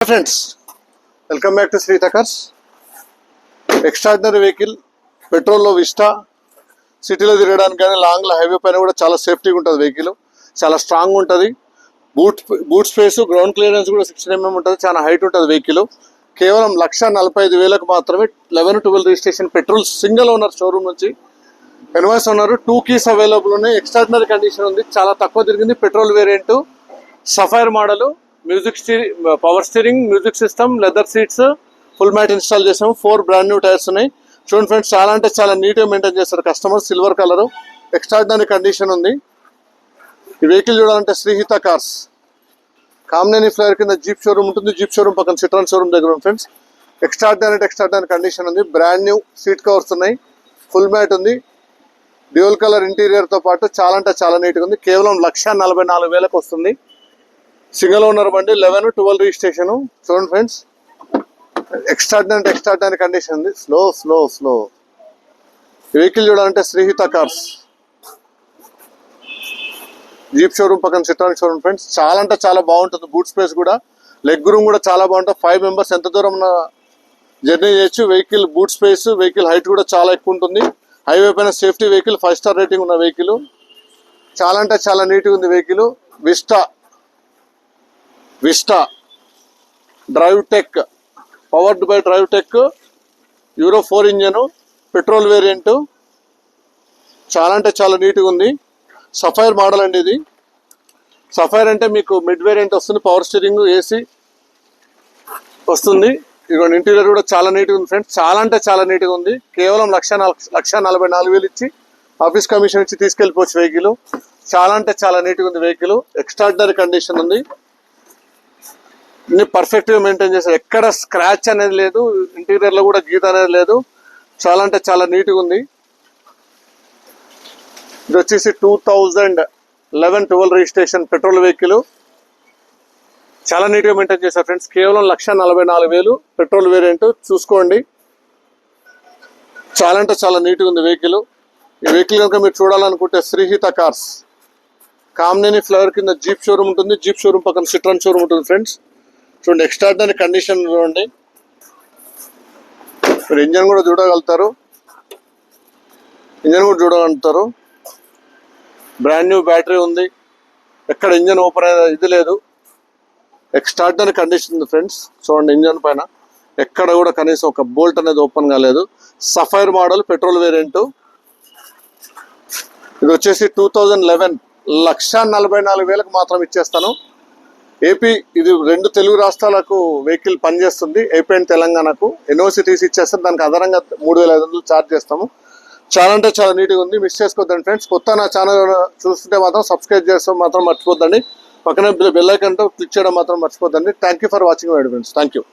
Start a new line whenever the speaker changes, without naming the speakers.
Friends, welcome back to Sritha Cars. Extraordinary vehicle, పెట్రోల్లో Vista. సిటీలో తిరగడానికి కానీ లాంగ్ హైవే పైన కూడా చాలా సేఫ్టీగా ఉంటుంది. వెహికల్ చాలా స్ట్రాంగ్ ఉంటుంది. బూట్ స్పేస్, గ్రౌండ్ క్లియరెన్స్ కూడా 16 mm ఉంటుంది. చాలా హైట్ ఉంటుంది. వెహికల్ కేవలం 1,45,000 మాత్రమే. 11-12 registration, petrol, single owner showroom నుంచి. ఎన్వైస్ ఓనర్, 2 keys అవైలబుల్ ఉన్నాయి. ఎక్స్ట్రాడినరీ కండిషన్ ఉంది. చాలా తక్కువ తిరిగింది. Petrol variant, sapphire model, music power steering, music system, leather seats, full mat install చేసాము. 4 బ్రాండ్ న్యూ టైర్స్ ఉన్నాయి. చూడండి ఫ్రెండ్స్, చాలా అంటే చాలా నీట్గా మెయింటైన్ చేస్తారు customer. Silver colour, extraordinary condition ఉంది. ఈ వెహికల్ చూడాలంటే శ్రీహిత కార్స్, కామినేని ఫ్లైర్ కింద జీప్ షోరూమ్ ఉంటుంది. జీప్ షోరూమ్ పక్కన సిట్రాన్ షోరూమ్ దగ్గర ఉంది ఫ్రెండ్స్. ఎక్స్ట్రాడినరీ కండిషన్ ఉంది. బ్రాండ్ న్యూ సీట్ కవర్స్ ఉన్నాయి. ఫుల్ మ్యాట్ ఉంది. డ్యూయల్ కలర్ ఇంటీరియర్తో పాటు చాలా అంటే చాలా నీట్గా ఉంది. కేవలం 1,44,000 వస్తుంది. సింగిల్ ఓనర్ బండి, 11-12 రిజిస్ట్రేషన్. చూడండి ఫ్రెండ్స్, ఎక్స్ట్రాడినరీ కండిషన్ ఉంది. స్లో వెహికల్ చూడాలంటే శ్రీహిత కార్స్, జీప్ షోరూమ్ పక్కన సిట్రాన్ షోరూమ్ ఫ్రెండ్స్. చాలా అంటే చాలా బాగుంటుంది. బూట్ స్పేస్ కూడా, లెగ్ రూమ్ కూడా చాలా బాగుంటుంది. 5 members ఎంత దూరం జర్నీ చేయొచ్చు. Vehicle boot space, vehicle height కూడా చాలా ఎక్కువ ఉంటుంది. హైవే పైన సేఫ్టీ వెహికల్, 5 star రేటింగ్ ఉన్న వెహికల్. చాలా అంటే చాలా నీట్గా ఉంది vehicle. Vista drive tech, powered by drive tech, Euro 4 engine, petrol variant. చాలా అంటే చాలా నీట్గా ఉంది. సఫైర్ మోడల్ అండి ఇది. సఫైర్ అంటే మీకు మిడ్ వేరియంట్ వస్తుంది. పవర్ స్టీరింగ్, ఏసీ వస్తుంది. ఇదిగోండి, ఇంటీరియర్ కూడా చాలా నీట్గా ఉంది ఫ్రెండ్స్. చాలా అంటే చాలా నీట్గా ఉంది. కేవలం 1,44,000 ఇచ్చి, ఆఫీస్ కమిషన్ ఇచ్చి తీసుకెళ్ళిపోవచ్చు వెహికల్. చాలా అంటే చాలా నీట్గా ఉంది వెహికల్. ఎక్స్ట్రాడినరీ కండిషన్ ఉంది. అన్ని పర్ఫెక్ట్గా మెయింటైన్ చేశారు. ఎక్కడ స్క్రాచ్ అనేది లేదు. ఇంటీరియర్లో కూడా గీత అనేది లేదు. చాలా అంటే చాలా నీట్గా ఉంది. ఇది వచ్చేసి 2011-12 రిజిస్ట్రేషన్ పెట్రోల్ వెహికల్. చాలా నీట్గా మెయింటైన్ చేశారు ఫ్రెండ్స్. కేవలం 1,44,000 పెట్రోల్ వేరియంట్. చూసుకోండి, చాలా అంటే చాలా నీట్గా ఉంది వెహికల్. ఈ వెహికల్ కనుక మీరు చూడాలనుకుంటే శ్రీహిత కార్స్, కామినేని ఫ్లైర్ కింద జీప్ షోరూమ్ ఉంటుంది. జీప్ షోరూమ్ పక్కన సిట్రాన్ షోరూమ్ ఉంటుంది ఫ్రెండ్స్. చూడండి, ఎక్స్ట్రాడినరీ కండిషన్ చూడండి. మీరు ఇంజన్ కూడా చూడగలుగుతారు. బ్రాండ్ న్యూ బ్యాటరీ ఉంది. ఎక్కడ ఇంజన్ ఓపెన్ అయ్యే ఇది లేదు. ఎక్స్ట్రాడినరీ కండిషన్ ఉంది ఫ్రెండ్స్. చూడండి, ఇంజన్ పైన ఎక్కడ కూడా కనీసం ఒక బోల్ట్ అనేది ఓపెన్ కాలేదు. Sapphire model, petrol variant. ఇది వచ్చేసి 2011, 1,44,000 మాత్రం ఇచ్చేస్తాను. ఏపీ, ఇది 2 తెలుగు రాష్ట్రాలకు వెహికల్ పనిచేస్తుంది. ఏపీ అండ్ తెలంగాణకు ఎన్ఓసి తీసి ఇచ్చేస్తాం. దానికి అదనంగా 3,500 ఛార్జ్ చేస్తాము. చాలా అంటే చాలా నీట్గా ఉంది. మిస్ చేసుకోవద్దండి ఫ్రెండ్స్. కొత్త నా ఛానల్ చూస్తుంటే మాత్రం సబ్స్క్రైబ్ చేస్తాం మాత్రం మర్చిపోద్దండి. పక్కన బెల్ ఐకాన్ క్లిక్ చేయడం మాత్రం మర్చిపోద్దండి. Thank you for watching my video friends. Thank you.